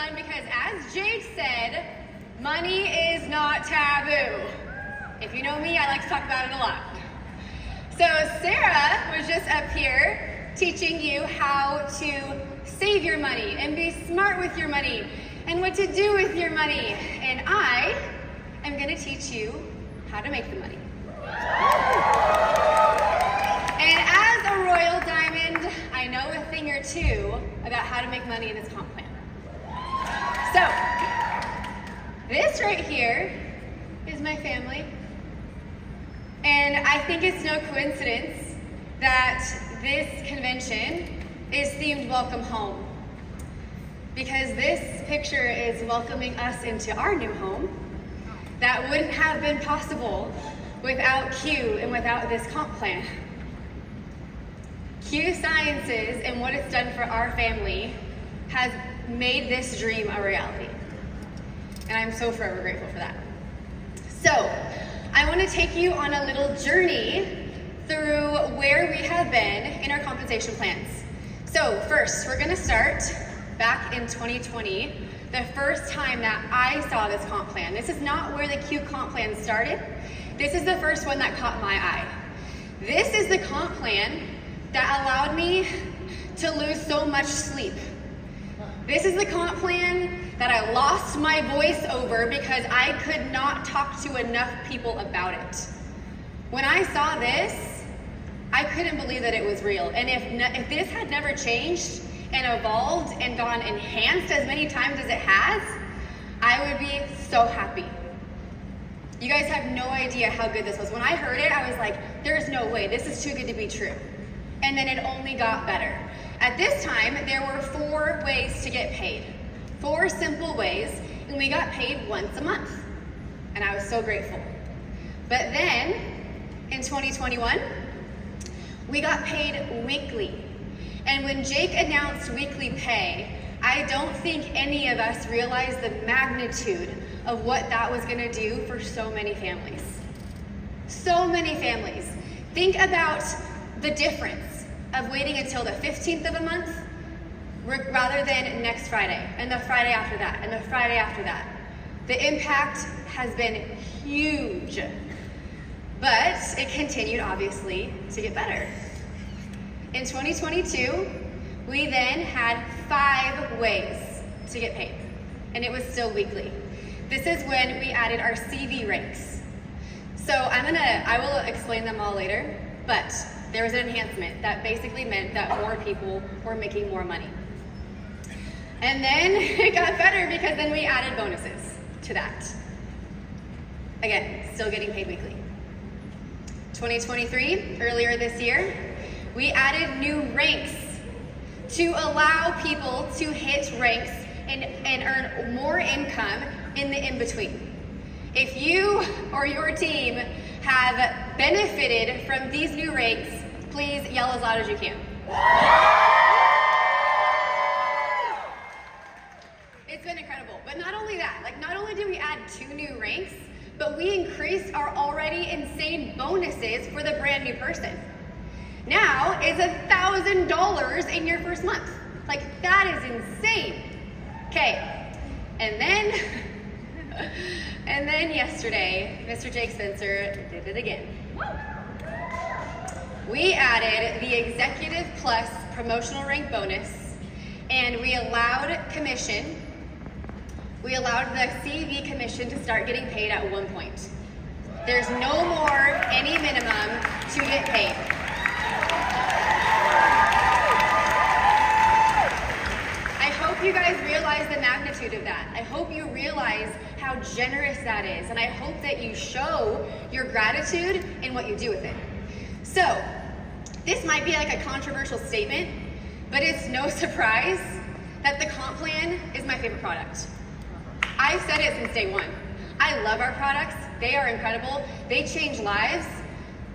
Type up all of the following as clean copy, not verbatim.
fun because as Jake said, money is not taboo. If you know me, I like to talk about it a lot. So Sarah was just up here teaching you how to save your money and be smart with your money and what to do with your money. And I am going to teach you how to make the money. And as a Royal Diamond, I know a thing or two about how to make money in this comp plan. So, this right here is my family. And I think it's no coincidence that this convention is themed Welcome Home. Because this picture is welcoming us into our new home that wouldn't have been possible without Q and without this comp plan. Q Sciences and what it's done for our family has made this dream a reality. And I'm so forever grateful for that. So, I want to take you on a little journey through where we have been in our compensation plans. So first, we're going to start back in 2020, the first time that I saw this comp plan. This is not where the Q comp plan started. This is the first one that caught my eye. This is the comp plan that allowed me to lose so much sleep. This is the comp plan that I lost my voice over because I could not talk to enough people about it. When I saw this, I couldn't believe that it was real. And if this had never changed and evolved and gone enhanced as many times as it has, I would be so happy. You guys have no idea how good this was. When I heard it, I was like, there's no way, this is too good to be true. And then it only got better. At this time, there were 4 ways to get paid. 4 simple ways, and we got paid once a month. And I was so grateful. But then, in 2021, we got paid weekly. And when Jake announced weekly pay, I don't think any of us realized the magnitude of what that was gonna do for so many families. So many families. Think about the difference of waiting until the 15th of a month rather than next Friday, and the Friday after that, and the Friday after that. The impact has been huge, but it continued, obviously, to get better. In 2022, we then had 5 ways to get paid, and it was still weekly. This is when we added our CV ranks. So I will explain them all later, but there was an enhancement that basically meant that more people were making more money. And then it got better because then we added bonuses to that. Again, still getting paid weekly. 2023, earlier this year, we added new ranks to allow people to hit ranks and earn more income in the in-between. If you or your team have benefited from these new ranks, please yell as loud as you can. It's been incredible. But not only that, not only did we add 2 new ranks, but we increased our already insane bonuses for the brand new person. Now it's $1,000 in your first month. That is insane. Okay, and then yesterday, Mr. Jake Spencer did it again. We added the Executive Plus promotional rank bonus, and we allowed commission. We allowed the CV commission to start getting paid at 1 point. There's no more any minimum to get paid. I hope you guys realize the magnitude of that. I hope you realize how generous that is, and I hope that you show your gratitude in what you do with it. So, this might be a controversial statement, but it's no surprise that the comp plan is my favorite product. I've said it since day one. I love our products. They are incredible. They change lives,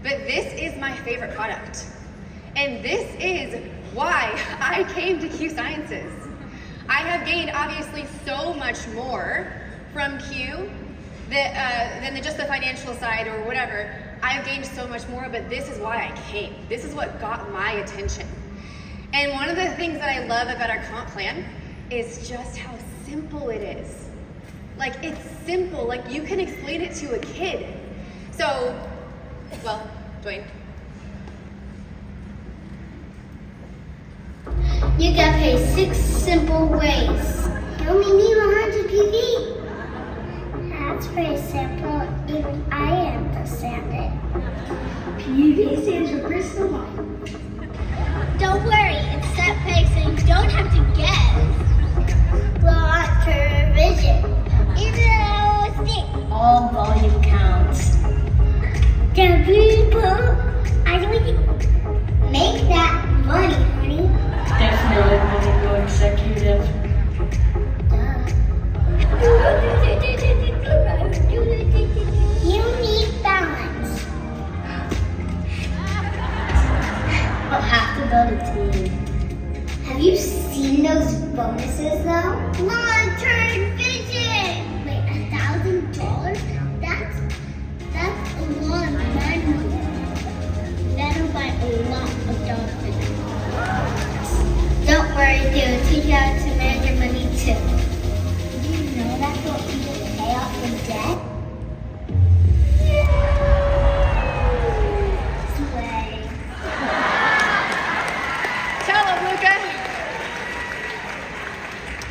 but this is my favorite product. And this is why I came to Q Sciences. I have gained obviously so much more from Q than just the financial side or whatever. I've gained so much more, but this is why I came. This is what got my attention. And one of the things that I love about our comp plan is just how simple it is. Like, it's simple. Like, you can explain it to a kid. So, well, Dwayne. You get paid 6 simple ways. You only need 100 PV. That's pretty simple. Even I understand it. PV stands for personal volume. Don't worry, it's set pay so you don't have to guess. Long-term vision. All volume counts. The people, I think make that money, honey. Definitely want to go executive. You need balance. I'll have to build a team. Have you seen those bonuses though? Long-term vision! Wait, $1,000? That's a lot of money. That'll buy a lot of dolphins. Don't worry, they'll teach you how to manage your money too. Do you know that's what people pay off the debt? Sway. Tell them, Luca.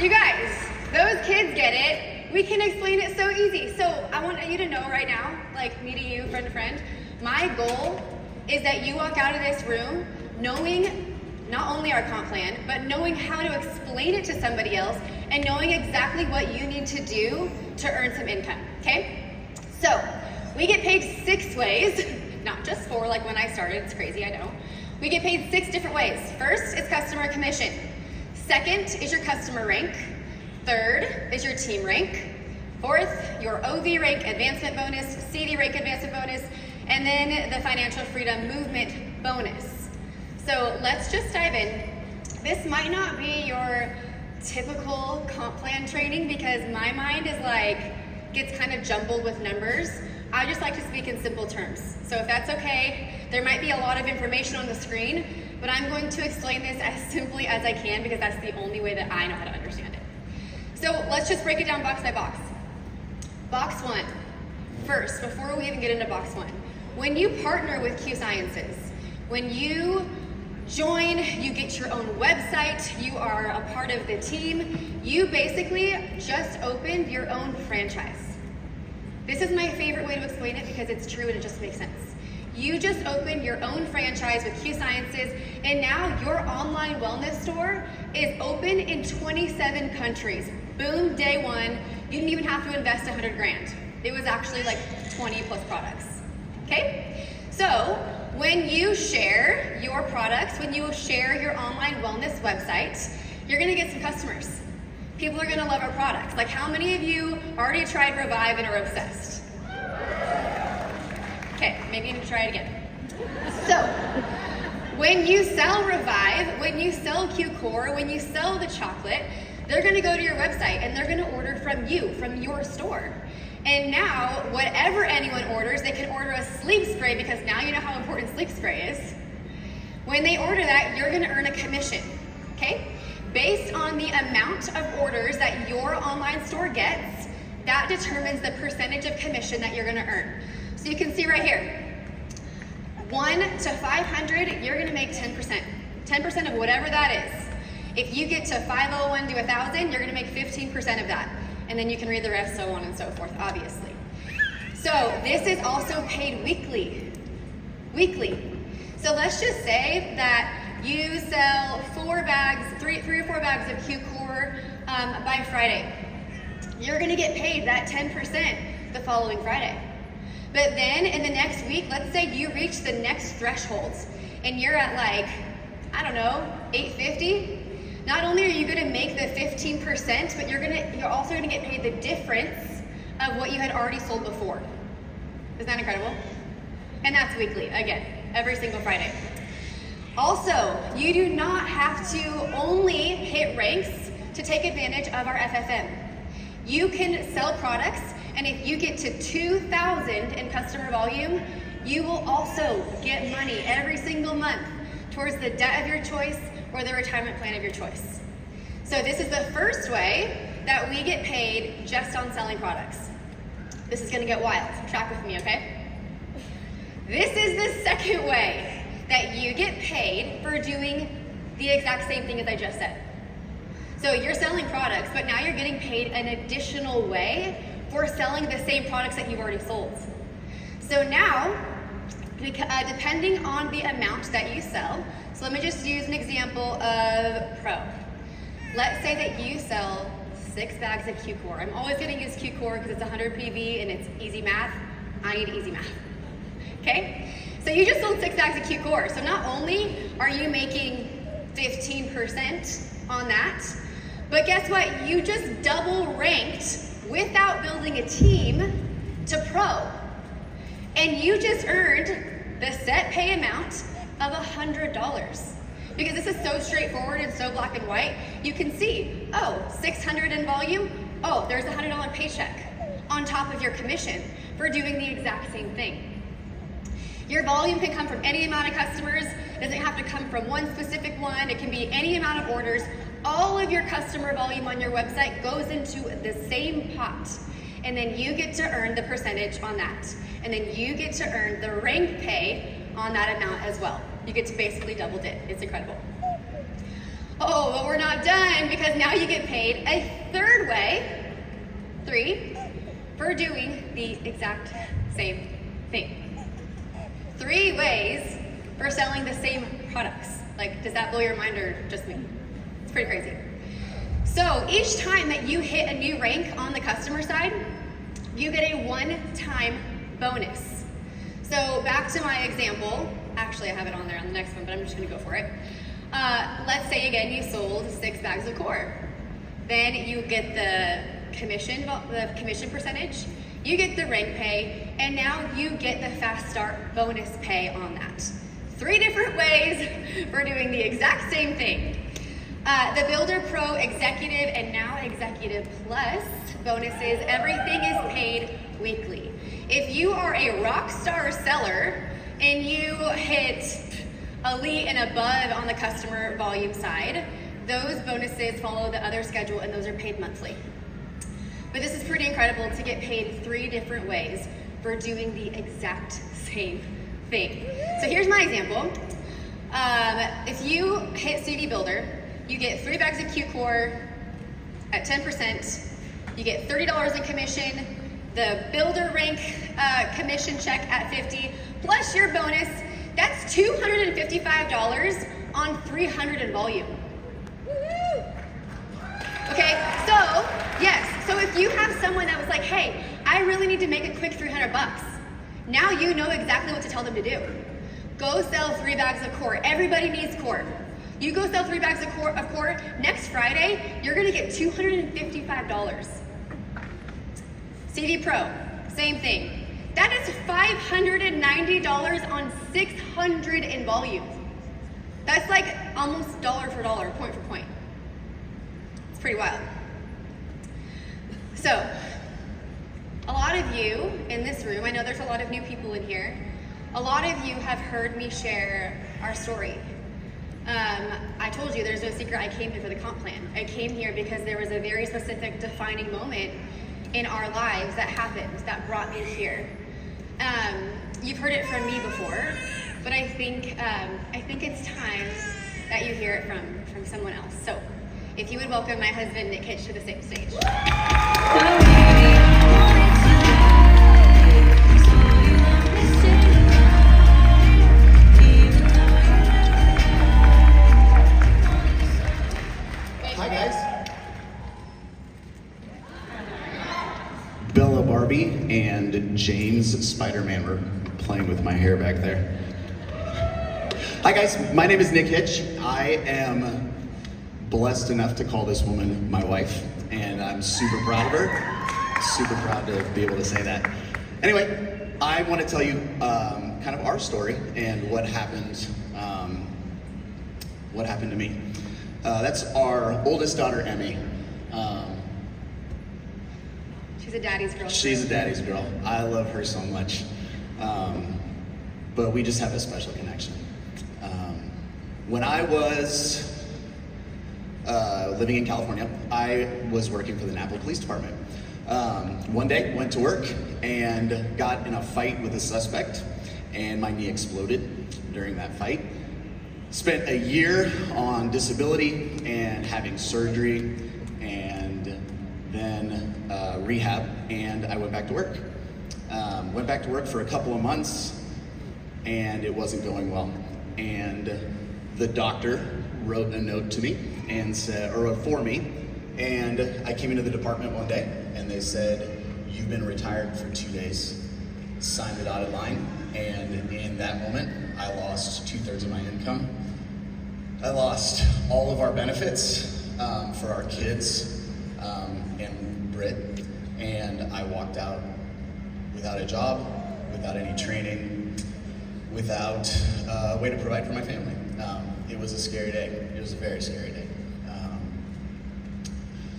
You guys, those kids get it. We can explain it so easy. So I want you to know right now, like meeting you friend to friend, my goal is that you walk out of this room knowing not only our comp plan, but knowing how to explain it to somebody else and knowing exactly what you need to do to earn some income, okay? So we get paid 6 ways, not just 4 like when I started, it's crazy, I know. We get paid 6 different ways. First is customer commission. Second is your customer rank. Third is your team rank. Fourth, your OV rank advancement bonus, CD rank advancement bonus, and then the financial freedom movement bonus. So let's just dive in. This might not be your typical comp plan training because my mind is gets kind of jumbled with numbers. I just like to speak in simple terms. So if that's okay, there might be a lot of information on the screen, but I'm going to explain this as simply as I can because that's the only way that I know how to understand it. So let's just break it down box by box. Box 1. First, before we even get into box 1, when you partner with Q Sciences, when you join, you get your own website, you are a part of the team, you basically just opened your own franchise. This is my favorite way to explain it because it's true and it just makes sense. You just opened your own franchise with Q Sciences, and now your online wellness store is open in 27 countries. Boom, day 1. You didn't even have to invest 100 grand. It was actually like 20 plus products, okay? So when you share your products, when you share your online wellness website, you're gonna get some customers. People are gonna love our products. Like, how many of you already tried Revive and are obsessed? Okay, maybe you need to try it again. So, when you sell Revive, when you sell Q-Core, when you sell the chocolate, they're gonna go to your website and they're gonna order from you, from your store. And now, whatever anyone orders, they can order a sleep spray because now you know how important sleep spray is. When they order that, you're gonna earn a commission, okay? Based on the amount of orders that your online store gets, that determines the percentage of commission that you're gonna earn. So you can see right here, 1 to 500, you're gonna make 10%. 10% of whatever that is. If you get to 501 to 1,000, you're gonna make 15% of that. And then you can read the rest, so on and so forth, obviously. So this is also paid weekly. Weekly. So let's just say that you sell 4 bags, 3 or 4 bags of Q-Core by Friday. You're gonna get paid that 10% the following Friday. But then in the next week, let's say you reach the next thresholds and you're at like, I don't know, 850. Not only are you gonna make the 15%, but you're also gonna get paid the difference of what you had already sold before. Isn't that incredible? And that's weekly, again, every single Friday. Also, you do not have to only hit ranks to take advantage of our FFM. You can sell products, and if you get to 2,000 in customer volume, you will also get money every single month towards the debt of your choice or the retirement plan of your choice. So this is the first way that we get paid just on selling products. This is gonna get wild, track with me, okay? This is the second way that you get paid for doing the exact same thing as I just said. So you're selling products, but now you're getting paid an additional way for selling the same products that you've already sold. So now, depending on the amount that you sell, so let me just use an example of Pro. Let's say that you sell 6 bags of Q-Core. I'm always gonna use Q-Core because it's 100 PV and it's easy math. I need easy math, okay? So you just sold 6 bags of Q-Core. So not only are you making 15% on that, but guess what? You just double ranked without building a team to Pro. And you just earned the set pay amount of $100. Because this is so straightforward and so black and white, you can see, oh, 600 in volume, oh, there's a $100 paycheck on top of your commission for doing the exact same thing. Your volume can come from any amount of customers. It doesn't have to come from one specific one. It can be any amount of orders. All of your customer volume on your website goes into the same pot. And then you get to earn the percentage on that. And then you get to earn the rank pay on that amount as well. You get to basically double dip. It's incredible. Oh, but we're not done, because now you get paid a third way, 3, for doing the exact same thing. 3 ways for selling the same products. Like, does that blow your mind or just me? It's pretty crazy. So each time that you hit a new rank on the customer side, you get a one-time bonus. So back to my example. Actually, I have it on there on the next one, but I'm just gonna go for it. Let's say again, you sold 6 bags of core. Then you get the commission percentage, you get the rank pay, and now you get the fast start bonus pay on that. 3 different ways for doing the exact same thing. The Builder Pro Executive and now Executive Plus bonuses, everything is paid weekly. If you are a rock star seller and you hit elite and above on the customer volume side, those bonuses follow the other schedule and those are paid monthly. But this is pretty incredible to get paid 3 different ways for doing the exact same thing. So here's my example. If you hit CD Builder, you get 3 bags of Q-Core at 10%, you get $30 in commission, the Builder Rank commission check at 50, plus your bonus, that's $255 on 300 in volume. Okay, so yes, so if you have someone that was like, hey, I really need to make a quick 300 bucks, now you know exactly what to tell them to do. Go sell 3 bags of core. Everybody needs core. You go sell 3 bags of core, next Friday, you're gonna get $255. CD Pro, same thing. That is $590 on 600 in volume. That's like almost dollar for dollar, point for point. It's pretty wild. So, a lot of you in this room, I know there's a lot of new people in here, a lot of you have heard me share our story. I told you there's no secret I came here for the comp plan. I came here because there was a very specific defining moment in our lives that happened that brought me here. You've heard it from me before, but I think it's time that you hear it from someone else. So, if you would welcome my husband, Nick Hitch, to the same stage. Hi guys. Bella Barbie and James Spider-Man were playing with my hair back there. Hi guys, my name is Nick Hitch. I am blessed enough to call this woman my wife, and I'm super proud of her. Super proud to be able to say that. Anyway, I want to tell you kind of our story and what happened to me. That's our oldest daughter, Emmy. She's a daddy's girl. She's a daddy's girl. I love her so much. But we just have a special connection. When I was living in California, I was working for the Napa Police Department. One day, went to work and got in a fight with a suspect, and my knee exploded during that fight. Spent a year on disability and having surgery, and then rehab, and I went back to work. Went back to work for a couple of months, and it wasn't going well. And the doctor wrote a note to me and said, or wrote for me, and I came into the department one day, and they said, "You've been retired for 2 days." Signed the dotted line, and in that moment, I lost 2/3 of my income. I lost all of our benefits for our kids and Britt, and I walked out without a job, without any training, without a way to provide for my family. It was a scary day. It was a very scary day.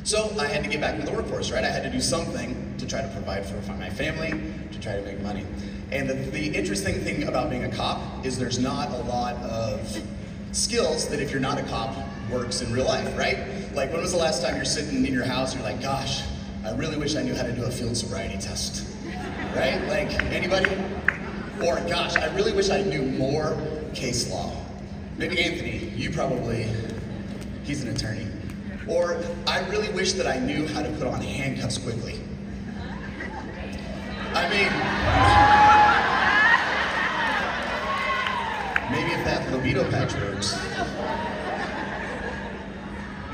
So I had to get back into the workforce, right? I had to do something to try to provide for my family, to try to make money. And the interesting thing about being a cop is there's not a lot of skills that if you're not a cop works in real life, right? Like, when was the last time you're sitting in your house and you're like, gosh, I really wish I knew how to do a field sobriety test, right? Like, anybody? Or, gosh, I really wish I knew more case law. Maybe Anthony, he's an attorney. Or, I really wish that I knew how to put on handcuffs quickly. I mean, maybe if that libido patch works.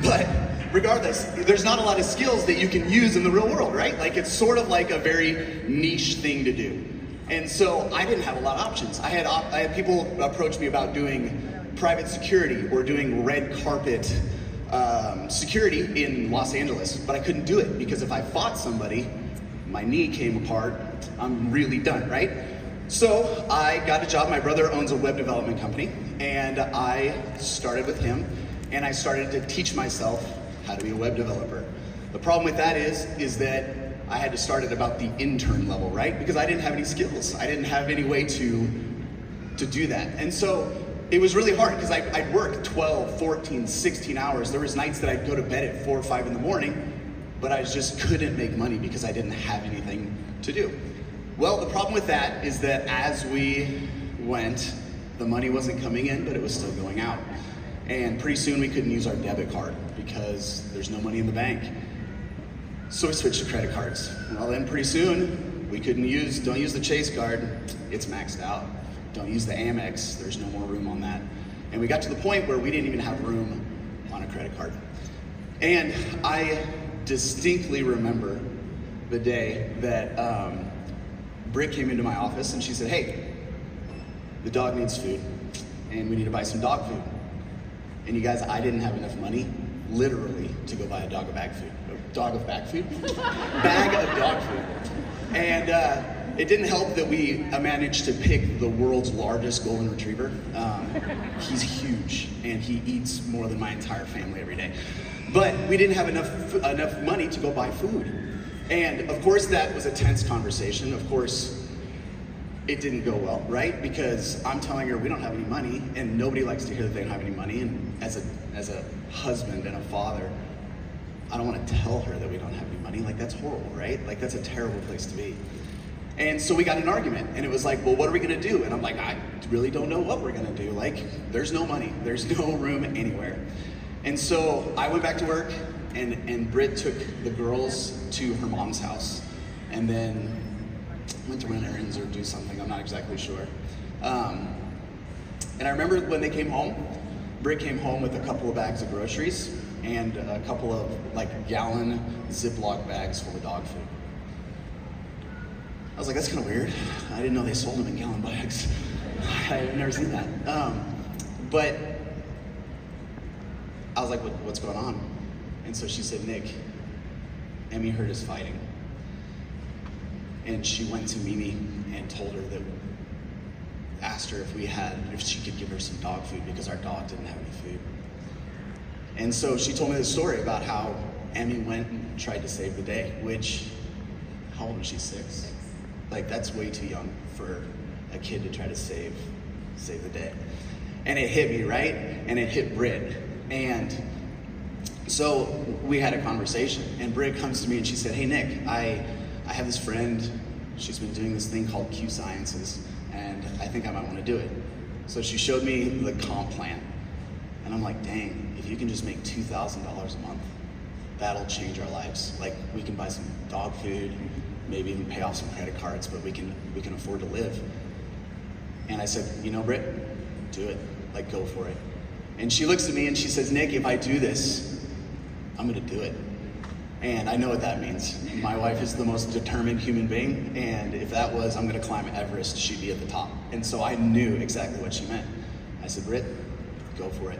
But regardless, there's not a lot of skills that you can use in the real world, right? Like, it's sort of like a very niche thing to do. And so I didn't have a lot of options. I had people approach me about doing private security or doing red carpet security in Los Angeles, but I couldn't do it because if I fought somebody, my knee came apart, I'm really done, right? So I got a job. My brother owns a web development company, and I started with him, and I started to teach myself how to be a web developer. The problem with that is that I had to start at about the intern level, right? Because I didn't have any skills. I didn't have any way to do that. And so it was really hard because I'd work 12, 14, 16 hours. There was nights that I'd go to bed at 4 or 5 in the morning, but I just couldn't make money because I didn't have anything to do. Well, the problem with that is that as we went, the money wasn't coming in, but it was still going out. And pretty soon we couldn't use our debit card because there's no money in the bank. So we switched to credit cards. Well, then pretty soon we don't use the Chase card, it's maxed out. Don't use the Amex, there's no more room on that. And we got to the point where we didn't even have room on a credit card. And I distinctly remember the day that Britt came into my office and she said, "Hey, the dog needs food and we need to buy some dog food." And you guys, I didn't have enough money, literally, to go buy a dog of bag food. Bag of dog food. And it didn't help that we managed to pick the world's largest golden retriever. He's huge, and he eats more than my entire family every day. But we didn't have enough money to go buy food. And of course that was a tense conversation. Of course, it didn't go well, right? Because I'm telling her we don't have any money, and nobody likes to hear that they don't have any money. And as a husband and a father, I don't want to tell her that we don't have any money. Like, that's horrible, right? Like, that's a terrible place to be. And so we got in an argument, and it was like, well, what are we gonna do? And I'm like, I really don't know what we're gonna do. Like, there's no money, there's no room anywhere. And so I went back to work, and Britt took the girls to her mom's house, and then went to run errands or do something, I'm not exactly sure. And I remember when they came home, Britt came home with a couple of bags of groceries and a couple of gallon Ziploc bags full of dog food. I was like, that's kind of weird. I didn't know they sold them in gallon bags. I've never seen that. But I was like, what's going on? And so she said, "Nick, Emmy heard us fighting." And she went to Mimi and told her that, asked her if she could give her some dog food because our dog didn't have any food. And so she told me the story about how Emmy went and tried to save the day, which, how old was she, 6? Like, that's way too young for a kid to try to save the day. And it hit me, right? And it hit Britt. And So we had a conversation, and Britt comes to me and she said, hey Nick, I have this friend, she's been doing this thing called Q Sciences, and I think I might want to do it. So she showed me the comp plan, and I'm like, dang, if you can just make $2,000 a month, that'll change our lives. Like, we can buy some dog food, maybe even pay off some credit cards, but we can afford to live. And I said, you know, Britt, do it, like, go for it. And she looks at me and she says, Nick, if I do this, I'm gonna do it. And I know what that means. My wife is the most determined human being, and if that was, I'm gonna climb Everest, she'd be at the top. And so I knew exactly what she meant. I said, Britt, go for it.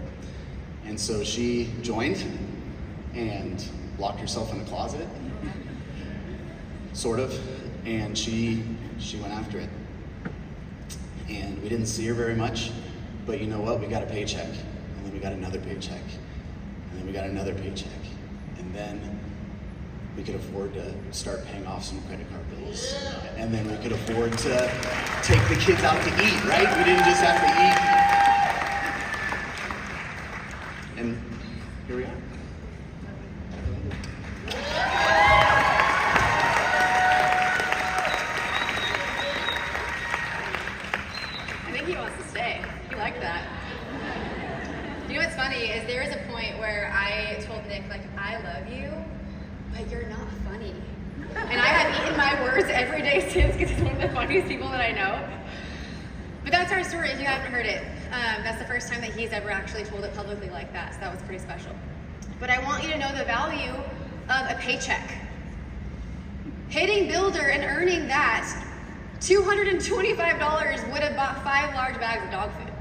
And so she joined and locked herself in a closet, sort of, and she went after it. And we didn't see her very much, but you know what? We got a paycheck, and then we got another paycheck, and then we got another paycheck, and then we could afford to start paying off some credit card bills, and then we could afford to take the kids out to eat, right? We didn't just have to eat. And here we are. I think he wants to stay. He liked that. You know what's funny is there is a point where I told Nick, like, I love you, but you're not funny. And I have eaten my words every day since because he's one of the funniest people that I know. But that's our story if you haven't heard it. That's the first time that he's ever actually told it publicly like that, so that was pretty special. But I want you to know the value of a paycheck. Hitting Builder and earning that, $225 would have bought 5 large bags of dog food.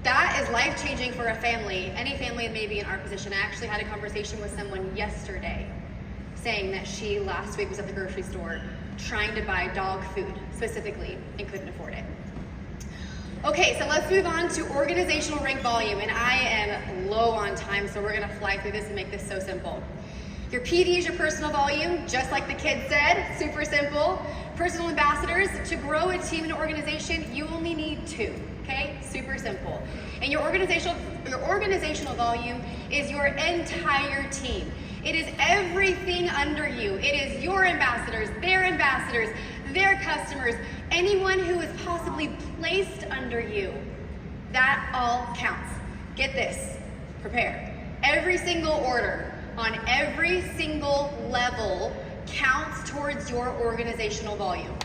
That is life-changing for a family, any family maybe in our position. I actually had a conversation with someone yesterday saying that she last week was at the grocery store trying to buy dog food specifically and couldn't afford it. Okay, so let's move on to organizational rank volume, and I am low on time, so we're gonna fly through this and make this so simple. Your PD is your personal volume, just like the kid said, super simple. Personal ambassadors, to grow a team and organization, you only need 2, okay? Super simple. And your organizational volume is your entire team. It is everything under you. It is your ambassadors, their customers, anyone who is possibly placed under you. That all counts. Get this, prepare. Every single order on every single level counts towards your organizational volume.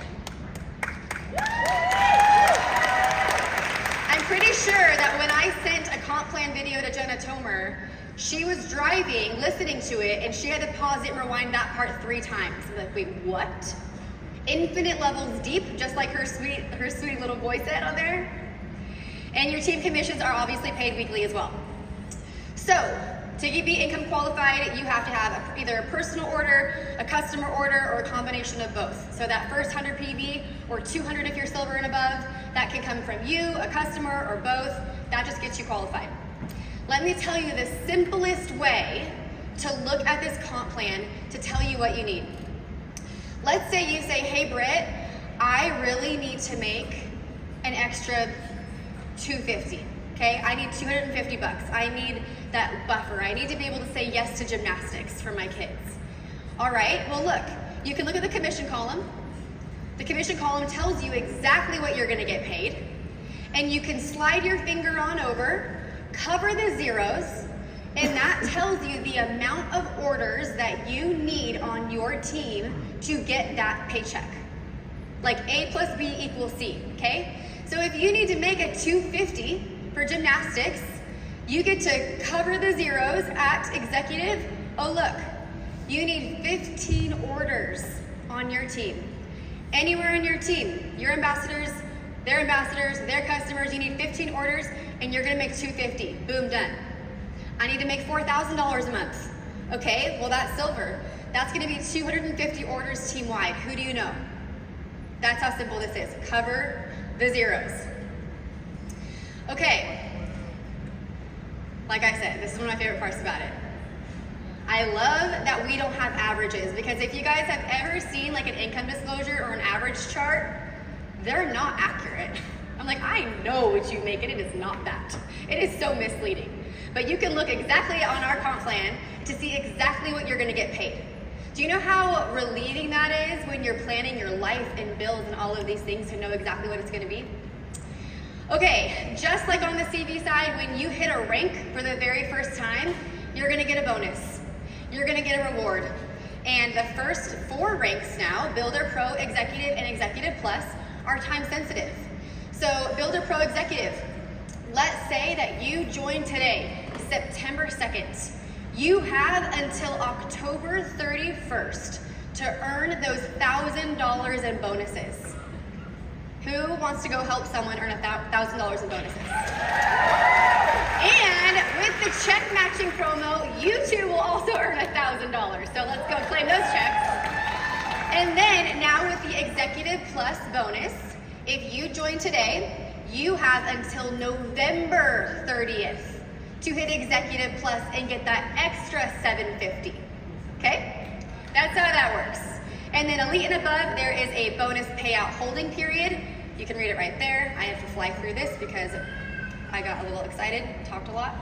I'm pretty sure that when I sent a comp plan video to Jenna Tomer, she was driving, listening to it, and she had to pause it and rewind that part 3 times. I'm like, wait, what? Infinite levels deep, just like her sweet little voice said on there. And your team commissions are obviously paid weekly as well. So, to be income qualified, you have to have either a personal order, a customer order, or a combination of both. So that first 100 PV, or 200 if you're silver and above, that can come from you, a customer, or both. That just gets you qualified. Let me tell you the simplest way to look at this comp plan to tell you what you need. Let's say you say, hey Britt, I really need to make an extra $250. Okay, I need $250. I need that buffer. I need to be able to say yes to gymnastics for my kids. All right, well look, you can look at the commission column. The commission column tells you exactly what you're gonna get paid. And you can slide your finger on over, cover the zeros, and that tells you the amount of orders that you need on your team to get that paycheck. Like A plus B equals C, okay? So if you need to make a $250 for gymnastics, you get to cover the zeros at executive. Oh look, you need 15 orders on your team. Anywhere in your team, your ambassadors, their customers, you need 15 orders and you're gonna make $250, boom, done. I need to make $4,000 a month. Okay, well that's silver. That's gonna be 250 orders team-wide. Who do you know? That's how simple this is. Cover the zeros. Okay, like I said, this is one of my favorite parts about it. I love that we don't have averages, because if you guys have ever seen like an income disclosure or an average chart, they're not accurate. I'm like, I know what you make, and it is not that. It is so misleading. But you can look exactly on our comp plan to see exactly what you're gonna get paid. Do you know how relieving that is when you're planning your life and bills and all of these things to know exactly what it's gonna be? Okay, just like on the CV side, when you hit a rank for the very first time, you're gonna get a bonus. You're gonna get a reward. And the first 4 ranks now, Builder Pro, Executive, and Executive Plus, are time sensitive. So Builder Pro Executive, let's say that you join today, September 2nd. You have until October 31st to earn those $1,000 in bonuses. Who wants to go help someone earn $1,000 in bonuses? And with the check matching promo, you too will also earn $1,000. So let's go claim those checks. And then now with the Executive Plus bonus, if you join today, you have until November 30th to hit Executive Plus and get that extra $750. Okay? That's how that works. And then Elite and above, there is a bonus payout holding period. You can read it right there. I have to fly through this because I got a little excited, talked a lot.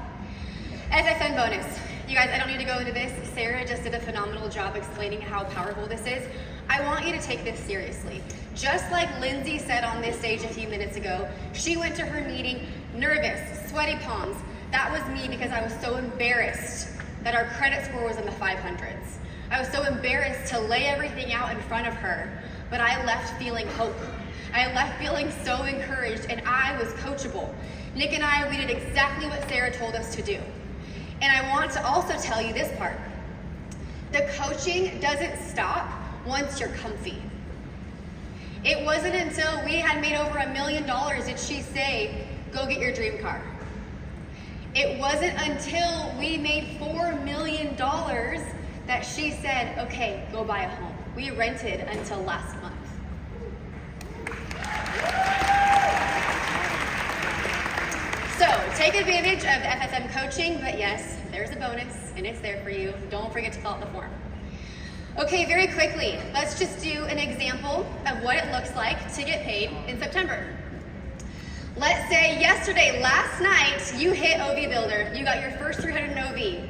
SSN bonus. You guys, I don't need to go into this. Sarah just did a phenomenal job explaining how powerful this is. I want you to take this seriously. Just like Lindsay said on this stage a few minutes ago, she went to her meeting nervous, sweaty palms. That was me because I was so embarrassed that our credit score was in the 500s. I was so embarrassed to lay everything out in front of her, but I left feeling hope. I left feeling so encouraged, and I was coachable. Nick and I, we did exactly what Sarah told us to do. And I want to also tell you this part. The coaching doesn't stop once you're comfy. It wasn't until we had made over $1 million did she say, go get your dream car. It wasn't until we made $4 million that she said, okay, go buy a home. We rented until last month. So take advantage of the FSM coaching, but yes, there's a bonus and it's there for you. Don't forget to fill out the form. Okay, very quickly, let's just do an example of what it looks like to get paid in September. Let's say last night, you hit OV Builder. You got your first 300 in OV.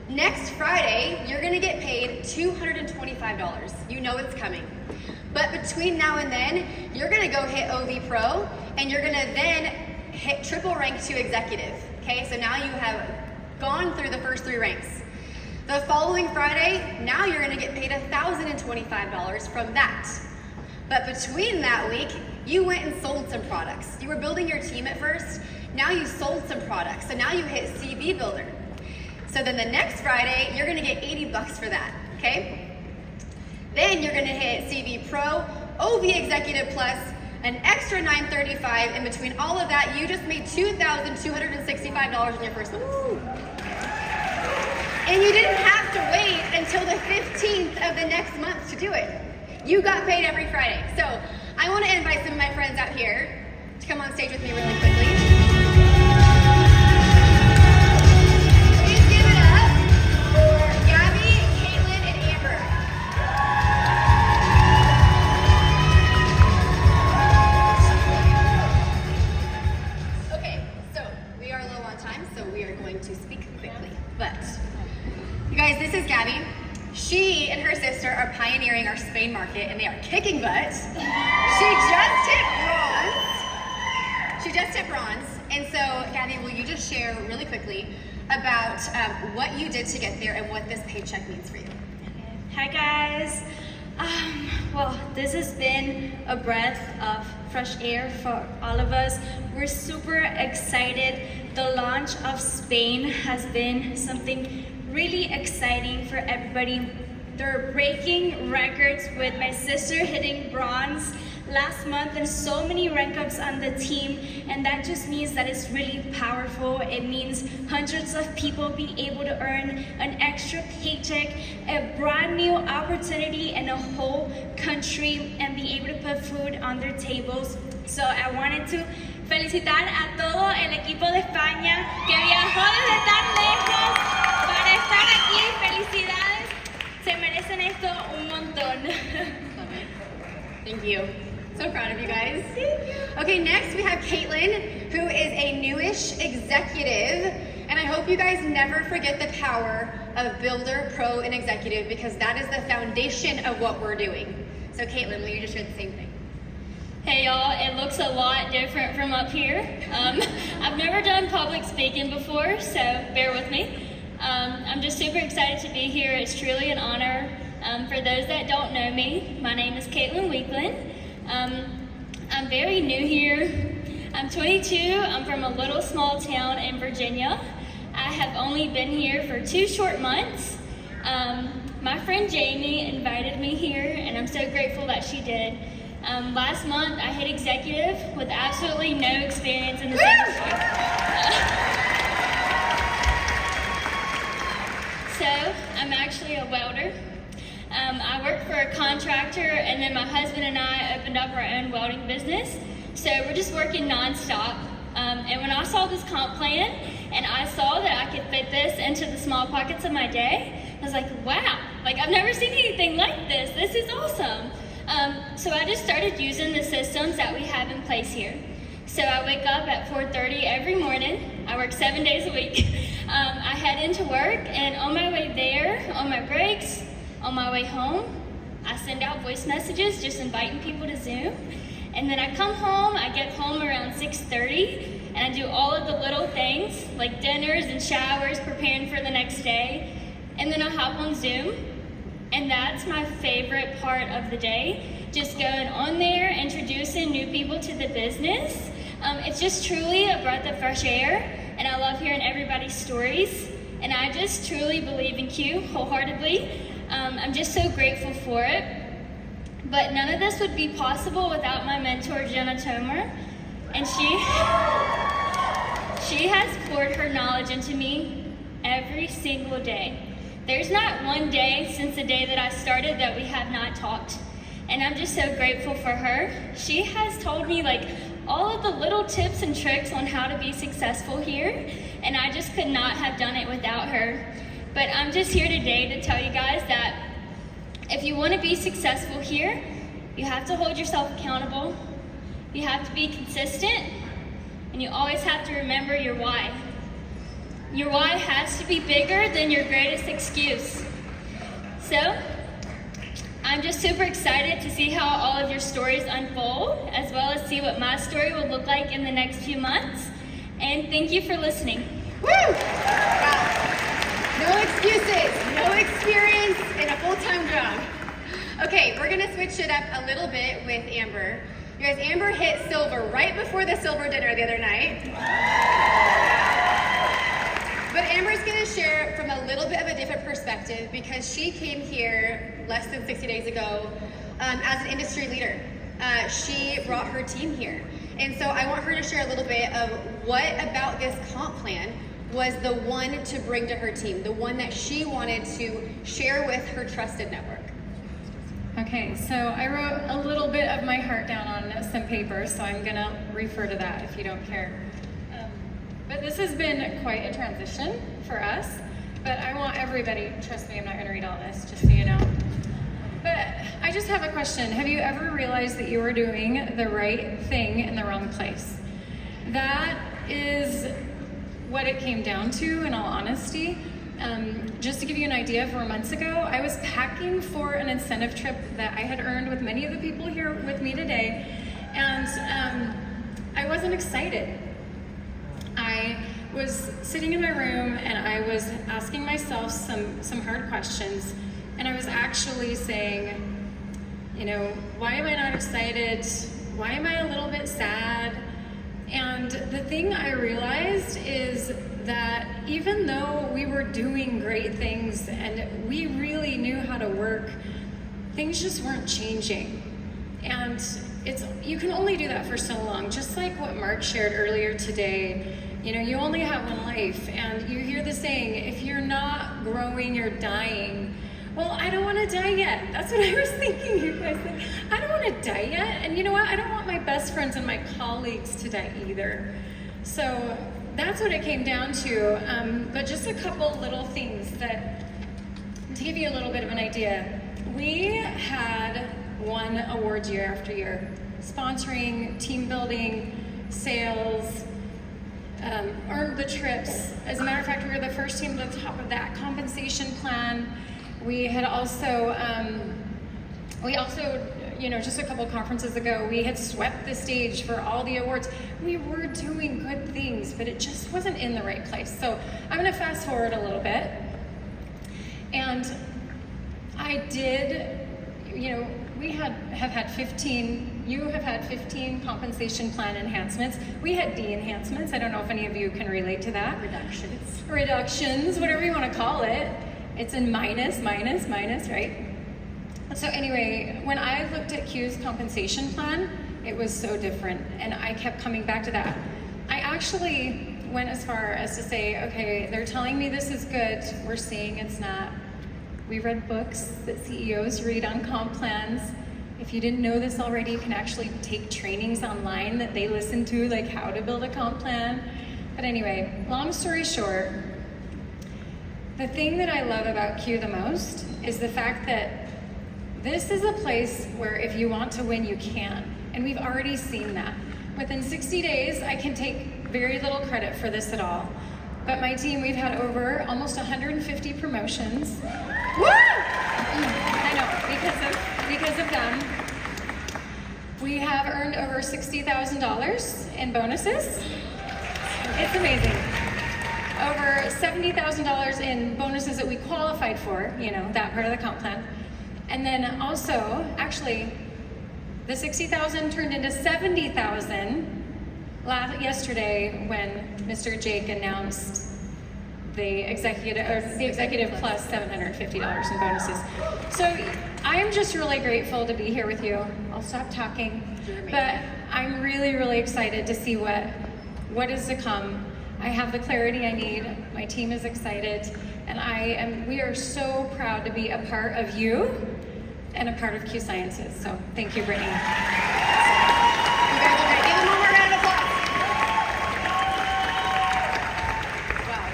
Next Friday, you're gonna get paid $225. You know it's coming. But between now and then, you're gonna go hit OV Pro, and you're gonna then hit triple rank to Executive. Okay, so now you have gone through the first 3 ranks. The following Friday, now you're gonna get paid $1,025 from that. But between that week, you went and sold some products. You were building your team at first, now you sold some products. So now you hit CV Builder. So then the next Friday, you're gonna get $80 for that, okay? Then you're gonna hit CV Pro, OV Executive Plus, an extra $935. In between all of that, you just made $2,265 in your first month. And you didn't have to wait until the 15th of the next month to do it. You got paid every Friday. So I want to invite some of my friends out here to come on stage with me really quickly. Please give it up for Gabby, Caitlin, and Amber. Okay, so we are low on time, so we are going to speak quickly. But you guys, this is Gabby. She and her sister are pioneering our Spain market, and they are kicking butt. She just hit bronze. And so, Gabby, will you just share really quickly about what you did to get there and what this paycheck means for you? Hi guys. Well, this has been a breath of fresh air for all of us. We're super excited. The launch of Spain has been something really exciting for everybody. They're breaking records with my sister hitting bronze last month and so many rank ups on the team, and that just means that it's really powerful. It means hundreds of people being able to earn an extra paycheck, a brand new opportunity in a whole country, and be able to put food on their tables. So I wanted to felicitar a todo el equipo de España que viajó desde tan lejos para estar aquí. Felicidades, se merecen esto un montón. Love it. Thank you. So proud of you guys. Okay, next we have Caitlin, who is a newish executive, and I hope hope you guys never forget the power of Builder, Pro, and Executive, because that is the foundation of what we're doing. So Caitlin, will you just share the same thing? Hey y'all, it looks a lot different from up here. I've never done public speaking before, so bear with me. I'm just super excited to be here. It's truly an honor. For those that don't know me, my name is Caitlin Weekland. I'm very new here. I'm 22. I'm from a little small town in Virginia. I have only been here for 2 short months. My friend Jamie invited me here, and I'm so grateful that she did. Last month, I hit executive with absolutely no experience in this industry. So, I'm actually a welder. I work for a contractor, and then my husband and I opened up our own welding business. So we're just working nonstop. And when I saw this comp plan, and I saw that I could fit this into the small pockets of my day, I was like, wow, like I've never seen anything like this. This is awesome. So I just started using the systems that we have in place here. So I wake up at 4:30 every morning. I work 7 days a week. I head into work, and on my way there, on my breaks, on my way home, I send out voice messages just inviting people to Zoom. And then I come home, I get home around 6:30, and I do all of the little things, like dinners and showers, preparing for the next day. And then I hop on Zoom, and that's my favorite part of the day, just going on there, introducing new people to the business. It's just truly a breath of fresh air, and I love hearing everybody's stories. And I just truly believe in Q wholeheartedly. I'm just so grateful for it. But none of this would be possible without my mentor, Jenna Tomer. And she has poured her knowledge into me every single day. There's not one day since the day that I started that we have not talked. And I'm just so grateful for her. She has told me like all of the little tips and tricks on how to be successful here. And I just could not have done it without her. But I'm just here today to tell you guys that if you want to be successful here, you have to hold yourself accountable, you have to be consistent, and you always have to remember your why. Your why has to be bigger than your greatest excuse. So, I'm just super excited to see how all of your stories unfold, as well as see what my story will look like in the next few months. And thank you for listening. Woo! Wow. No excuses, no experience, and a full-time job. Okay, we're gonna switch it up a little bit with Amber. You guys, Amber hit silver right before the silver dinner the other night. But Amber's gonna share from a little bit of a different perspective because she came here less than 60 days ago as an industry leader. She brought her team here. And so I want her to share a little bit of what about this comp plan was the one to bring to her team, the one that she wanted to share with her trusted network. Okay, so I wrote a little bit of my heart down on some paper, so I'm gonna refer to that if you don't care. But this has been quite a transition for us, but I want everybody, trust me, I'm not gonna read all this, just so you know. But I just have a question. Have you ever realized that you were doing the right thing in the wrong place? That is what it came down to, in all honesty. Just to give you an idea, 4 months ago, I was packing for an incentive trip that I had earned with many of the people here with me today, and I wasn't excited. I was sitting in my room and I was asking myself some hard questions, and I was actually saying, you know, why am I not excited? Why am I a little bit sad? And the thing I realized is that even though we were doing great things and we really knew how to work, things just weren't changing. And you can only do that for so long. Just like what Mark shared earlier today, you know, you only have one life, and you hear the saying, if you're not growing, you're dying. Well, I don't want to die yet. That's what I was thinking, you guys. Like, I don't want to die yet. And you know what? I don't want my best friends and my colleagues to die either. So that's what it came down to. But just a couple little things that, to give you a little bit of an idea, we had won awards year after year. Sponsoring, team building, sales, earned the trips. As a matter of fact, we were the first team to the top of that compensation plan. We had also, just a couple conferences ago, we had swept the stage for all the awards. We were doing good things, but it just wasn't in the right place. So I'm gonna fast forward a little bit. And I did, we have had 15 compensation plan enhancements. We had D enhancements. I don't know if any of you can relate to that. Reductions, whatever you want to call it. It's in minus, right? So anyway, when I looked at Q's compensation plan, it was so different, and I kept coming back to that. I actually went as far as to say, okay, they're telling me this is good, we're seeing it's not. We read books that CEOs read on comp plans. If you didn't know this already, you can actually take trainings online that they listen to, like how to build a comp plan. But anyway, long story short, the thing that I love about Q the most is the fact that this is a place where if you want to win, you can. And we've already seen that. Within 60 days, I can take very little credit for this at all. But my team, we've had over almost 150 promotions. Woo! I know, because of them. We have earned over $60,000 in bonuses. It's amazing. Over $70,000 in bonuses that we qualified for, that part of the comp plan. And then also, actually, the $60,000 turned into $70,000 yesterday when Mr. Jake announced the executive plus $750 in bonuses. So I am just really grateful to be here with you. I'll stop talking, but I'm really, really excited to see what is to come. I have the clarity I need. My team is excited, and we are so proud to be a part of you and a part of Q Sciences. So thank you, Brittany. You guys are gonna give them one more round of applause. Wow.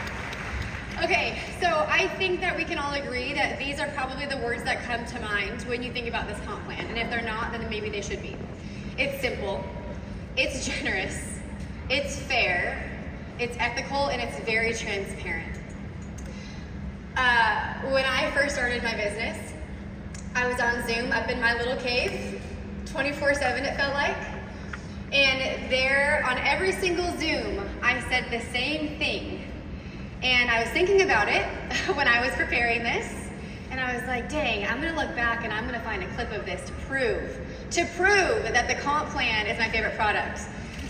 Okay, so I think that we can all agree that these are probably the words that come to mind when you think about this comp plan. And if they're not, then maybe they should be. It's simple, it's generous, it's fair, it's ethical, and it's very transparent. When I first started my business, I was on Zoom up in my little cave, 24/7 it felt like. And there, on every single Zoom, I said the same thing. And I was thinking about it when I was preparing this, and I was like, dang, I'm gonna look back and I'm gonna find a clip of this to prove that the comp plan is my favorite product.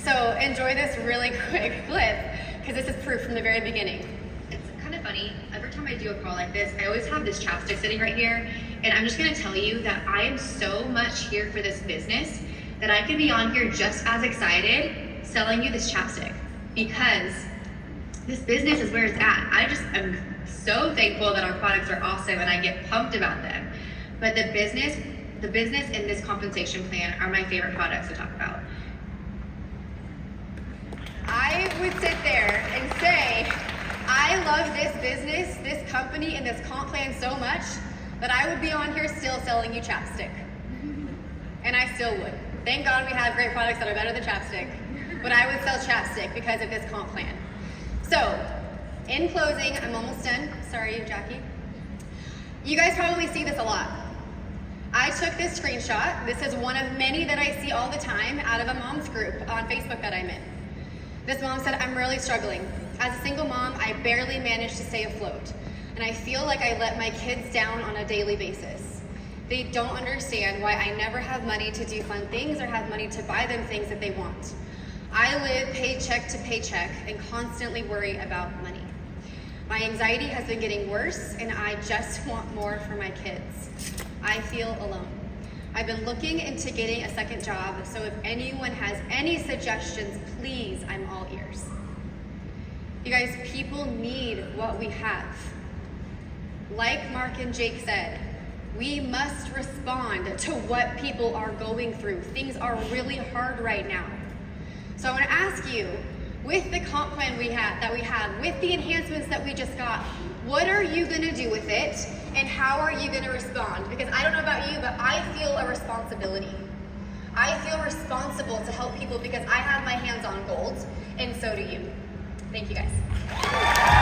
So enjoy this really quick clip, because this is proof from the very beginning. It's kind of funny, every time I do a call like this, I always have this chapstick sitting right here, and I'm just gonna tell you that I am so much here for this business that I could be on here just as excited selling you this chapstick, because this business is where it's at. I just am so thankful that our products are awesome and I get pumped about them. But the business and this compensation plan are my favorite products to talk about. I would sit there and say, I love this business, this company, and this comp plan so much that I would be on here still selling you chapstick. And I still would. Thank God we have great products that are better than chapstick. But I would sell chapstick because of this comp plan. So, in closing, I'm almost done. Sorry, Jackie. You guys probably see this a lot. I took this screenshot. This is one of many that I see all the time out of a mom's group on Facebook that I'm in. This mom said, I'm really struggling. As a single mom, I barely manage to stay afloat. And I feel like I let my kids down on a daily basis. They don't understand why I never have money to do fun things or have money to buy them things that they want. I live paycheck to paycheck and constantly worry about money. My anxiety has been getting worse, and I just want more for my kids. I feel alone. I've been looking into getting a second job, so if anyone has any suggestions, please, I'm all ears. You guys, people need what we have. Like Mark and Jake said, we must respond to what people are going through. Things are really hard right now. So I want to ask you, with the comp plan that we have, with the enhancements that we just got, what are you going to do with it, and how are you going to respond? Because I don't know about you, but I feel a responsibility. I feel responsible to help people because I have my hands on gold, and so do you. Thank you guys.